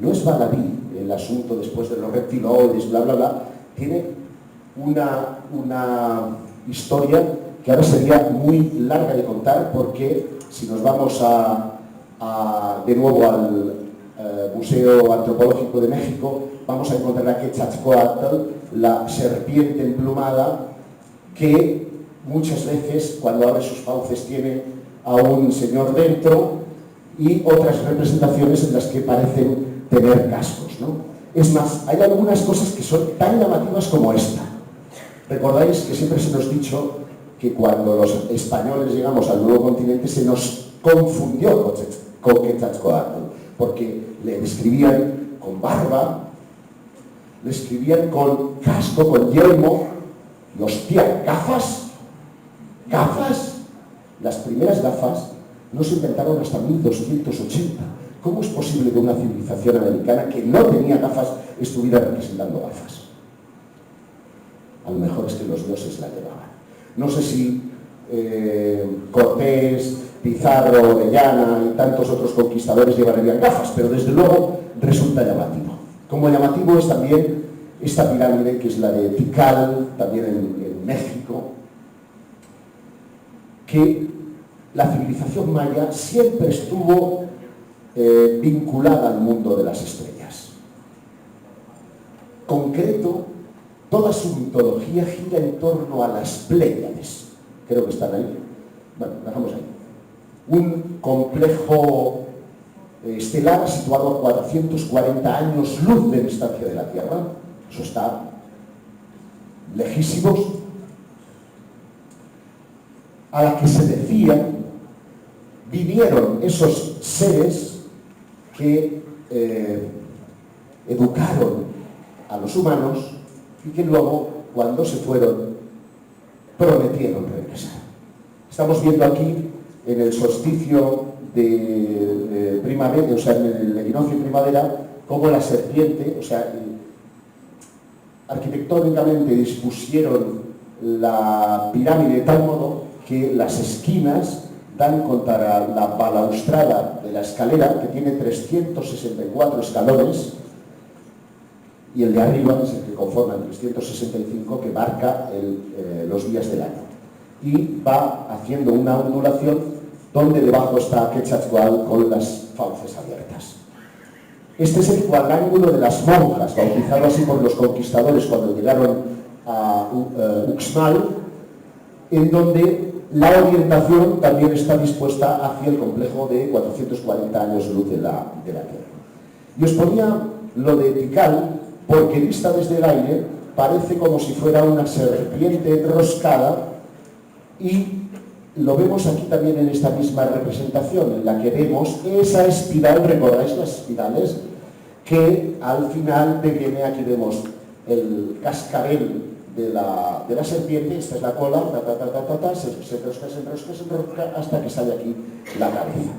No es baladí el asunto después de los reptiloides, bla, bla, bla. Tiene una historia que ahora sería muy larga de contar, porque si nos vamos de nuevo al Museo Antropológico de México, vamos a encontrar a Quetzalcóatl, la serpiente emplumada, que muchas veces cuando abre sus fauces tiene a un señor dentro, y otras representaciones en las que parecen tener cascos, ¿no? Es más, hay algunas cosas que son tan llamativas como esta. Recordáis que siempre se nos ha dicho que cuando los españoles llegamos al nuevo continente se nos confundió con Quetzalcóatl, porque le describían con barba, le escribían con casco, con yelmo, y hostia, gafas. Las primeras gafas no se inventaron hasta 1280. ¿Cómo es posible que una civilización americana que no tenía gafas estuviera representando gafas? A lo mejor es que los dioses la llevaban. No sé si Cortés, Pizarro, Orellana y tantos otros conquistadores llevarían gafas, pero desde luego resulta llamativo. Como llamativo es también esta pirámide, que es la de Tikal, también en México, que la civilización maya siempre estuvo vinculada al mundo de las estrellas. Concreto, toda su mitología gira en torno a las Pléyades. Creo que están ahí. Bueno, dejamos ahí. Un complejo estelar situado a 440 años luz de distancia de la Tierra. Eso está lejísimos. A la que se decía vinieron esos seres que educaron a los humanos y que luego, cuando se fueron, prometieron regresar. Estamos viendo aquí, en el solsticio de primavera, o sea, en el equinoccio de primavera, cómo la serpiente, o sea, arquitectónicamente dispusieron la pirámide de tal modo que las esquinas dan contra la balaustrada de la escalera, que tiene 364 escalones, y el de arriba es el que conforma el 365, que marca los días del año. Y va haciendo una ondulación donde debajo está Quetzalcóatl con las fauces abiertas. Este es el cuadrángulo de las monjas, bautizado así por los conquistadores cuando llegaron a Uxmal, en donde la orientación también está dispuesta hacia el complejo de 440 años luz de la Tierra. Y os ponía lo de Tikal, porque vista desde el aire parece como si fuera una serpiente enroscada, y lo vemos aquí también en esta misma representación, en la que vemos esa espiral. ¿Recordáis las espirales? Que al final viene, aquí vemos el cascabel de la serpiente, esta es la cola, se enrosca hasta que sale aquí la cabeza.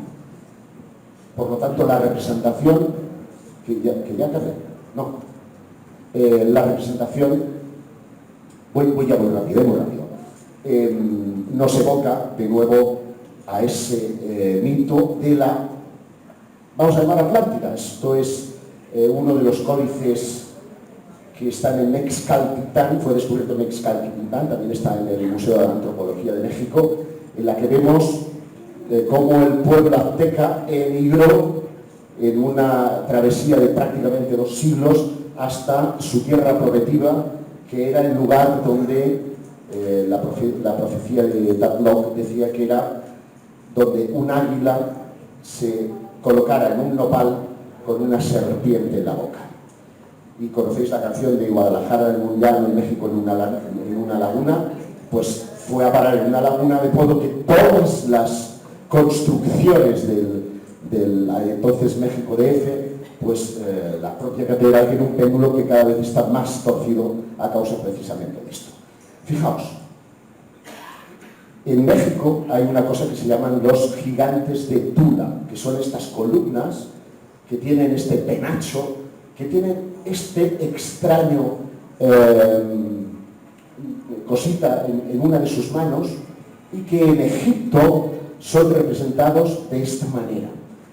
Por lo tanto, la representación, que ya acabé, no, la representación, voy muy rápido, nos evoca de nuevo a ese mito de la, vamos a llamar Atlántida. Esto es uno de los códices que están en Mexcaltitán, fue descubierto en Mexcaltitán, también está en el Museo de Antropología de México, en la que vemos cómo el pueblo azteca emigró en una travesía de prácticamente 2 siglos hasta su tierra prometida, que era el lugar donde la profecía de Tlaloc decía que era donde un águila se colocara en un nopal con una serpiente en la boca. Y conocéis la canción de Guadalajara en un llano y México en una laguna, pues fue a parar en una laguna, de modo que todas las construcciones del entonces México DF, pues la propia catedral tiene un péndulo que cada vez está más torcido a causa precisamente de esto. Fijaos, en México hay una cosa que se llaman los gigantes de Tula, que son estas columnas que tienen este penacho, que tienen este extraño cosita en una de sus manos, y que en Egipto son representados de esta manera.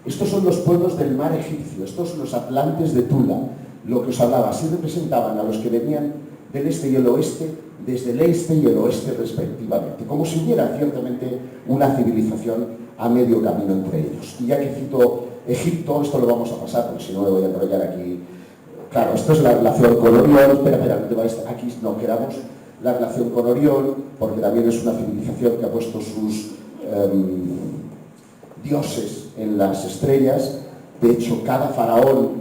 Estos son los pueblos del mar egipcio, estos son los atlantes de Tula, lo que os hablaba. Así representaban a los que venían del este y el oeste, desde el este y el oeste respectivamente, como si hubiera ciertamente una civilización a medio camino entre ellos. Y ya que cito Egipto, esto lo vamos a pasar, porque si no me voy a enrollar aquí. Claro, esto es la relación con Orión. Espera, aquí no quedamos. La relación con Orión, porque también es una civilización que ha puesto sus dioses en las estrellas. De hecho, cada faraón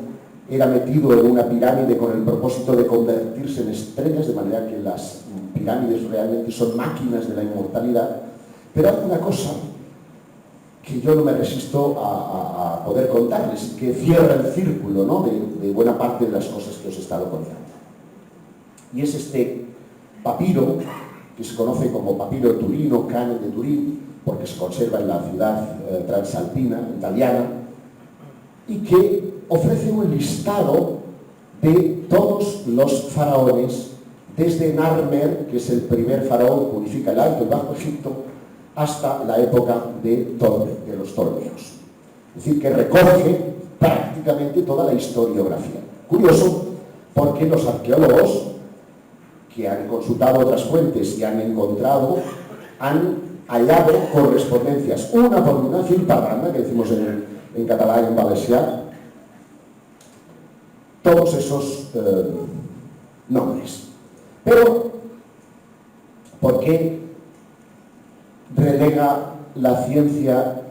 era metido en una pirámide con el propósito de convertirse en estrellas, de manera que las pirámides realmente son máquinas de la inmortalidad. Pero hay una cosa que yo no me resisto a poder contarles, que cierra el círculo, ¿no?, de buena parte de las cosas que os he estado contando. Y es este papiro, que se conoce como papiro turino, cane de Turín, porque se conserva en la ciudad transalpina, italiana, y que ofrece un listado de todos los faraones, desde Narmer, que es el primer faraón que unifica el Alto y Bajo Egipto, hasta la época de los Ptolomeos. Es decir, que recoge prácticamente toda la historiografía. Curioso, porque los arqueólogos que han consultado otras fuentes y han encontrado, han hallado correspondencias, una por una fil per randa, que decimos en catalán y en valencià, todos esos nombres. Pero, ¿por qué relega la ciencia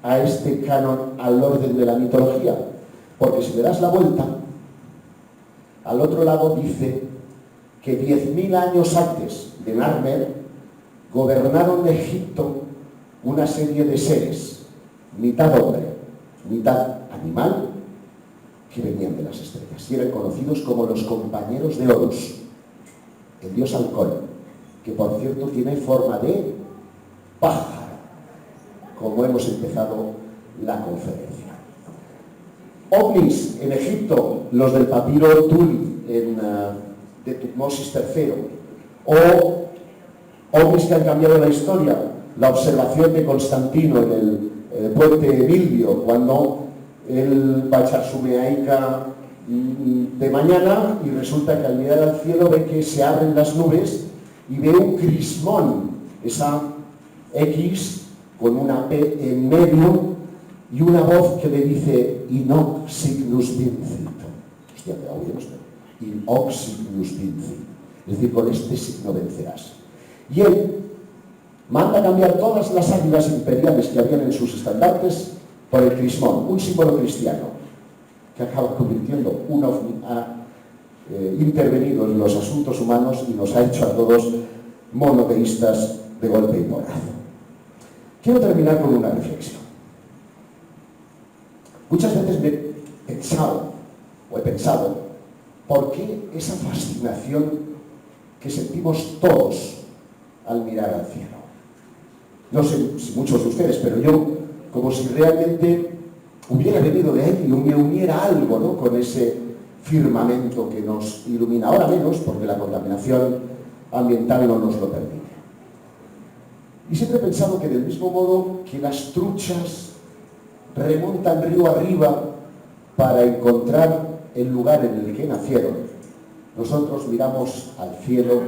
a este canon al orden de la mitología? Porque si le das la vuelta, al otro lado dice que 10.000 años antes de Narmer gobernaron Egipto una serie de seres, mitad hombre, mitad animal, que venían de las estrellas y eran conocidos como los compañeros de Horus, el dios halcón, que por cierto tiene forma de pájaro, como hemos empezado la conferencia. OVNIs en Egipto, los del papiro Tuli de Tutmosis III, o OVNIs que han cambiado la historia, la observación de Constantino en el puente Bilbio, cuando él va a echar su meaica de mañana y resulta que al mirar al cielo ve que se abren las nubes y ve un crismón, esa X con una P en medio y una voz que le dice Inoc signus vincit. Hostia, me oye usted. Inoc signus vincit. Es decir, con este signo vencerás. Y él manda cambiar todas las águilas imperiales que habían en sus estandartes por el crismón, un símbolo cristiano, que acaba convirtiendo un ovni, ha intervenido en los asuntos humanos y nos ha hecho a todos monoteístas de golpe y porrazo. Quiero terminar con una reflexión. Muchas veces me he pensado, ¿por qué esa fascinación que sentimos todos al mirar al cielo? No sé si muchos de ustedes, pero yo, como si realmente hubiera venido de ahí y me uniera algo, ¿no?, con ese firmamento que nos ilumina. Ahora menos, porque la contaminación ambiental no nos lo permite. Y siempre he pensado que del mismo modo que las truchas remontan río arriba para encontrar el lugar en el que nacieron, nosotros miramos al cielo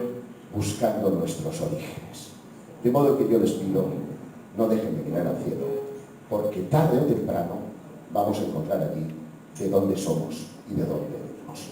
buscando nuestros orígenes. De modo que yo les pido, no dejen de mirar al cielo, porque tarde o temprano vamos a encontrar allí de dónde somos y de dónde venimos.